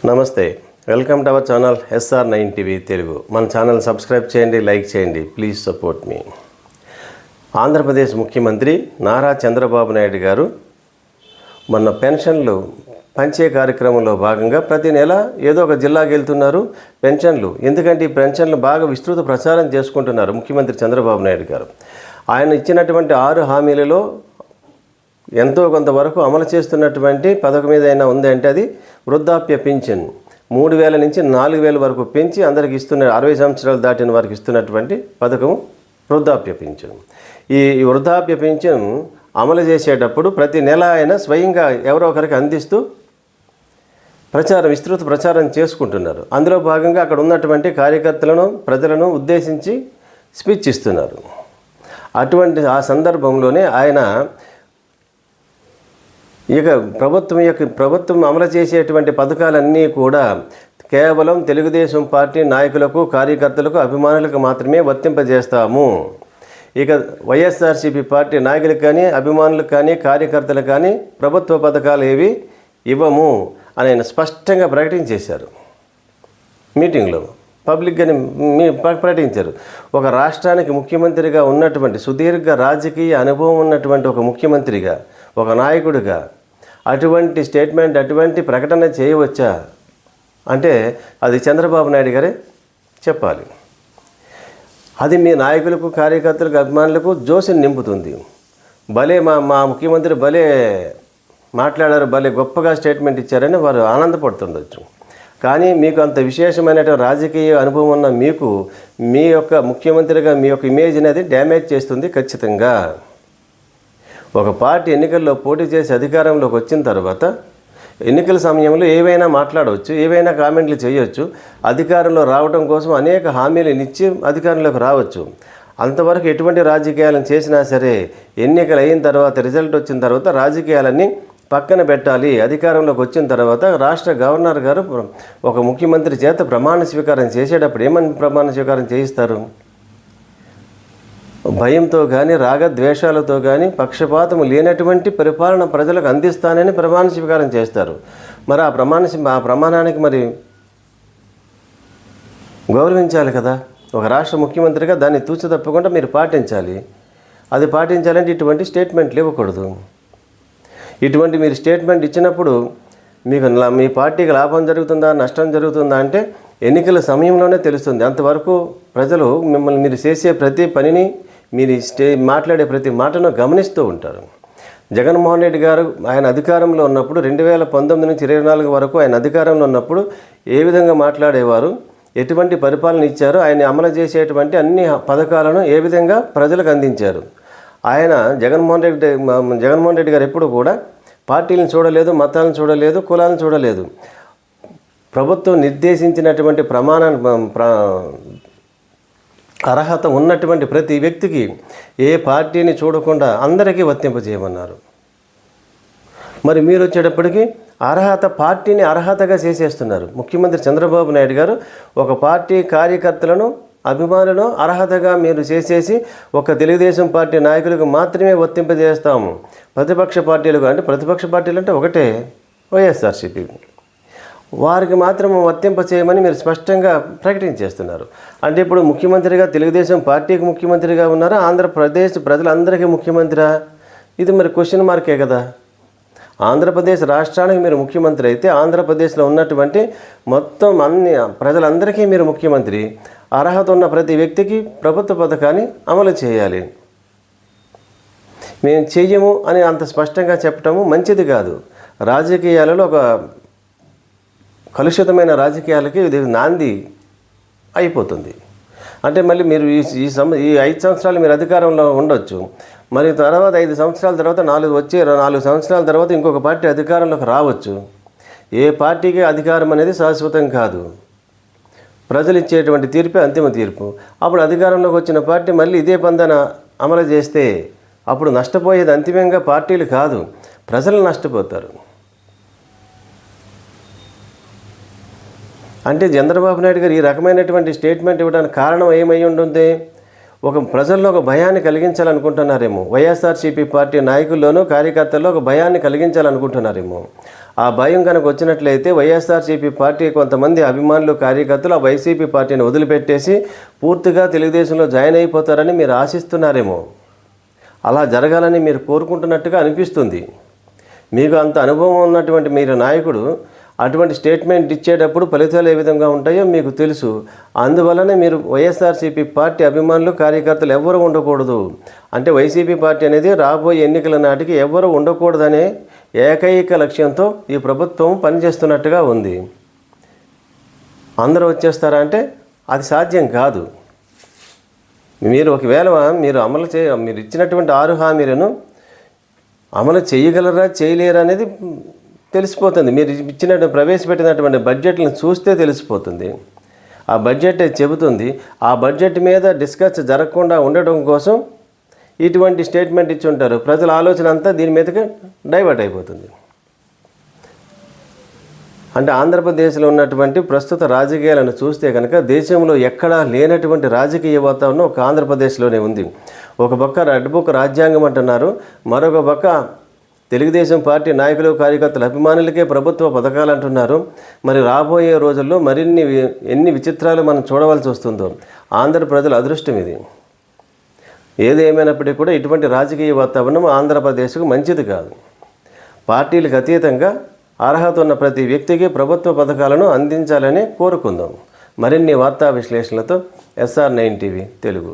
నమస్తే, welcome to our channel SR9 TV Telugu. మన channel subscribe చేయండి, లైక్ చేయండి, ప్లీజ్ సపోర్ట్ మీ. ఆంధ్రప్రదేశ్ ముఖ్యమంత్రి నారా చంద్రబాబు నాయుడు గారు మొన్న పెన్షన్లు పంచే కార్యక్రమంలో భాగంగా ప్రతి నెల ఏదో ఒక జిల్లాకి వెళ్తున్నారు. పెన్షన్లు ఎందుకంటే ఈ పెన్షన్లు బాగా విస్తృత ప్రచారం చేసుకుంటున్నారు ముఖ్యమంత్రి చంద్రబాబు నాయుడు గారు. ఆయన ఇచ్చినటువంటి 6 హామీలలో ఎంతో కొంతవరకు అమలు చేస్తున్నటువంటి పథకం ఏదైనా ఉంది అంటే అది వృద్ధాప్య పింఛన్. 3,000 నుంచి 4,000 వరకు పెంచి అందరికి ఇస్తున్న 60 సంవత్సరాలు దాటిన వారికి ఇస్తున్నటువంటి పథకం వృద్ధాప్య పింఛన్. ఈ వృద్ధాప్య పింఛన్ అమలు చేసేటప్పుడు ప్రతి నెల ఆయన స్వయంగా ఎవరో ఒకరికి అందిస్తూ విస్తృత ప్రచారం చేసుకుంటున్నారు. అందులో భాగంగా అక్కడ ఉన్నటువంటి కార్యకర్తలను ప్రజలను ఉద్దేశించి స్పీచ్ ఇస్తున్నారు. అటువంటి ఆ సందర్భంలోనే ఆయన ఇక ప్రభుత్వం అమలు చేసేటువంటి పథకాలన్నీ కూడా కేవలం తెలుగుదేశం పార్టీ నాయకులకు, కార్యకర్తలకు, అభిమానులకు మాత్రమే వర్తింపజేస్తాము. ఇక వైఎస్ఆర్సీపీ పార్టీ నాయకులకు కానీ, అభిమానులకు కానీ, కార్యకర్తలకు కానీ ప్రభుత్వ పథకాలు ఏవి ఇవ్వము అని ఆయన స్పష్టంగా ప్రకటించేశారు. మీటింగ్లో పబ్లిక్గానే ప్రకటించారు. ఒక రాష్ట్రానికి ముఖ్యమంత్రిగా ఉన్నటువంటి సుదీర్ఘ రాజకీయ అనుభవం ఉన్నటువంటి ఒక ముఖ్యమంత్రిగా, ఒక నాయకుడిగా అటువంటి స్టేట్మెంట్, అటువంటి ప్రకటన చేయవచ్చా అంటే అది చంద్రబాబు నాయుడు గారే చెప్పాలి. అది మీ నాయకులకు, కార్యకర్తలకు, అభిమానులకు జోసిని నింపుతుంది. భలే మా ముఖ్యమంత్రి భలే మాట్లాడారు, భలే గొప్పగా స్టేట్మెంట్ ఇచ్చారని వారు ఆనందపడుతుండొచ్చు. కానీ మీకు అంత విశేషమైన రాజకీయ అనుభవం ఉన్న మీకు మీ యొక్క ముఖ్యమంత్రిగా మీ యొక్క ఇమేజ్ అనేది డ్యామేజ్ చేస్తుంది ఖచ్చితంగా. ఒక పార్టీ ఎన్నికల్లో పోటీ చేసి అధికారంలోకి వచ్చిన తర్వాత ఎన్నికల సమయంలో ఏవైనా మాట్లాడవచ్చు, ఏవైనా కామెంట్లు చేయవచ్చు. అధికారంలో రావడం కోసం అనేక హామీలు ఇచ్చి అధికారంలోకి రావచ్చు. అంతవరకు ఎటువంటి రాజకీయాలను చేసినా సరే ఎన్నికలు అయిన తర్వాత, రిజల్ట్ వచ్చిన తర్వాత రాజకీయాలన్నీ పక్కన పెట్టాలి. అధికారంలోకి వచ్చిన తర్వాత రాష్ట్ర గవర్నర్ గారు ఒక ముఖ్యమంత్రి చేత ప్రమాణ స్వీకారం చేసేటప్పుడు ఏమని ప్రమాణ స్వీకారం చేయిస్తారు? భయంతో కానీ, రాగద్వేషాలతో కానీ, పక్షపాతము లేనటువంటి పరిపాలన ప్రజలకు అందిస్తానని ప్రమాణ స్వీకారం చేస్తారు. మరి ఆ ప్రమాణానికి మరి గౌరవించాలి కదా. ఒక రాష్ట్ర ముఖ్యమంత్రిగా దాన్ని తూచి తప్పకుండా మీరు పాటించాలి. అది పాటించాలంటే ఇటువంటి స్టేట్మెంట్లు ఇవ్వకూడదు. ఇటువంటి మీరు స్టేట్మెంట్ ఇచ్చినప్పుడు మీకు మీ పార్టీకి లాభం జరుగుతుందా, నష్టం జరుగుతుందా అంటే ఎన్నికల సమయంలోనే తెలుస్తుంది. అంతవరకు ప్రజలు మిమ్మల్ని మీరు చేసే ప్రతి పనిని, మీరు మాట్లాడే ప్రతి మాటను గమనిస్తూ ఉంటారు. జగన్మోహన్ రెడ్డి గారు ఆయన అధికారంలో ఉన్నప్పుడు 2019 నుంచి 24 వరకు ఆయన అధికారంలో ఉన్నప్పుడు ఏ విధంగా మాట్లాడేవారు, ఎటువంటి పరిపాలన ఇచ్చారు, ఆయన అమలు చేసేటువంటి అన్ని పథకాలను ఏ విధంగా ప్రజలకు అందించారు. ఆయన జగన్మోహన్ రెడ్డి గారు ఎప్పుడు కూడా పార్టీలను చూడలేదు, మతాలను చూడలేదు, కులాలను చూడలేదు. ప్రభుత్వం నిర్దేశించినటువంటి అర్హత ఉన్నటువంటి ప్రతి వ్యక్తికి ఏ పార్టీని చూడకుండా అందరికీ వర్తింపజేయమన్నారు. మరి మీరు వచ్చేటప్పటికి పార్టీని అర్హతగా చేసేస్తున్నారు. ముఖ్యమంత్రి చంద్రబాబు నాయుడు గారు ఒక పార్టీ కార్యకర్తలను, అభిమానులను అర్హతగా మీరు చేసేసి ఒక తెలుగుదేశం పార్టీ నాయకులకు మాత్రమే వర్తింపజేస్తాము, ప్రతిపక్ష పార్టీలు అంటే ఒకటే వైఎస్ఆర్సీపీ, వారికి మాత్రం వర్తింపచేయమని మీరు స్పష్టంగా ప్రకటించేస్తున్నారు. అంటే ఇప్పుడు ముఖ్యమంత్రిగా తెలుగుదేశం పార్టీకి ముఖ్యమంత్రిగా ఉన్నారా, ఆంధ్రప్రదేశ్ ప్రజలందరికీ ముఖ్యమంత్రి? ఇది మరి క్వశ్చన్ మార్కే కదా. ఆంధ్రప్రదేశ్ రాష్ట్రానికి మీరు ముఖ్యమంత్రి అయితే ఆంధ్రప్రదేశ్లో ఉన్నటువంటి మొత్తం అన్ని ప్రజలందరికీ మీరు ముఖ్యమంత్రి. అర్హత ఉన్న ప్రతి వ్యక్తికి ప్రభుత్వ పథకాన్ని అమలు చేయాలి. మేము చెయ్యము అని అంత స్పష్టంగా చెప్పటము మంచిది కాదు. రాజకీయాలలో ఒక కలుషితమైన రాజకీయాలకి ఇది నాంది అయిపోతుంది. అంటే మళ్ళీ మీరు ఈ 5 సంవత్సరాలు మీరు అధికారంలో ఉండొచ్చు, మరి తర్వాత 5 సంవత్సరాల తర్వాత 4 సంవత్సరాల తర్వాత ఇంకొక పార్టీ అధికారంలోకి రావచ్చు. ఏ పార్టీకి అధికారం అనేది శాశ్వతం కాదు. ప్రజలు ఇచ్చేటువంటి తీర్పే అంతిమ తీర్పు. అప్పుడు అధికారంలోకి వచ్చిన పార్టీ మళ్ళీ ఇదే పందన అమలు చేస్తే అప్పుడు నష్టపోయేది అంతిమంగా పార్టీలు కాదు, ప్రజలు నష్టపోతారు. అంటే చంద్రబాబు నాయుడు గారు ఈ రకమైనటువంటి స్టేట్మెంట్ ఇవ్వడానికి కారణం ఏమై ఉంటుంది? ప్రజల్లో ఒక భయాన్ని కలిగించాలనుకుంటున్నారేమో. వైఎస్ఆర్సీపీ పార్టీ నాయకుల్లోనూ, కార్యకర్తల్లో ఒక భయాన్ని కలిగించాలనుకుంటున్నారేమో. ఆ భయం కనుక వచ్చినట్లయితే వైఎస్ఆర్సీపీ పార్టీ కొంతమంది అభిమానులు కార్యకర్తలు ఆ వైసీపీ పార్టీని వదిలిపెట్టేసి పూర్తిగా తెలుగుదేశంలో జాయిన్ అయిపోతారని మీరు ఆశిస్తున్నారేమో. అలా జరగాలని మీరు కోరుకుంటున్నట్టుగా అనిపిస్తుంది. మీకు అంత అనుభవం ఉన్నటువంటి మీరు నాయకుడు అటువంటి స్టేట్మెంట్ ఇచ్చేటప్పుడు ఫలితాలు ఏ విధంగా ఉంటాయో మీకు తెలుసు. అందువలన మీరు వైఎస్ఆర్సీపీ పార్టీ అభిమానులు కార్యకర్తలు ఎవ్వరూ ఉండకూడదు, అంటే వైసీపీ పార్టీ అనేది రాబోయే ఎన్నికల నాటికి ఎవ్వరూ ఉండకూడదనే ఏకైక లక్ష్యంతో ఈ ప్రభుత్వం పనిచేస్తున్నట్టుగా ఉంది. అందరూ వచ్చేస్తారా అంటే అది సాధ్యం కాదు. మీరు ఒకవేళ మీరు ఇచ్చినటువంటి 6 హామీలను అమలు చేయగలరా చేయలేరా అనేది తెలిసిపోతుంది. మీరు ప్రవేశపెట్టినటువంటి బడ్జెట్లను చూస్తే తెలిసిపోతుంది. ఆ బడ్జెట్ చెబుతుంది. ఆ బడ్జెట్ మీద డిస్కస్ జరగకుండా ఉండటం కోసం ఇటువంటి స్టేట్మెంట్ ఇచ్చి ఉంటారు. ప్రజల ఆలోచన అంతా దీని మీదకి డైవర్ట్ అయిపోతుంది. అంటే ఆంధ్రప్రదేశ్లో ఉన్నటువంటి ప్రస్తుత రాజకీయాలను చూస్తే కనుక దేశంలో ఎక్కడా లేనటువంటి రాజకీయ వాతావరణం ఒక ఆంధ్రప్రదేశ్లోనే ఉంది. ఒక పక్క రెడ్ బుక్ రాజ్యాంగం అంటున్నారు, మరొక పక్క తెలుగుదేశం పార్టీ నాయకులు కార్యకర్తల అభిమానులకే ప్రభుత్వ పథకాలు అంటున్నారు. మరి రాబోయే రోజుల్లో ఎన్ని విచిత్రాలు మనం చూడవలసి వస్తుందో. ఆంధ్ర ప్రజల అదృష్టం ఇది. ఏదేమైనప్పటికీ కూడా ఇటువంటి రాజకీయ వాతావరణం ఆంధ్రప్రదేశ్కు మంచిది కాదు. పార్టీలకు అతీతంగా అర్హత ఉన్న ప్రతి వ్యక్తికి ప్రభుత్వ పథకాలను అందించాలని కోరుకుందాం. మరిన్ని వార్తా విశ్లేషణలతో SR9 టీవీ తెలుగు.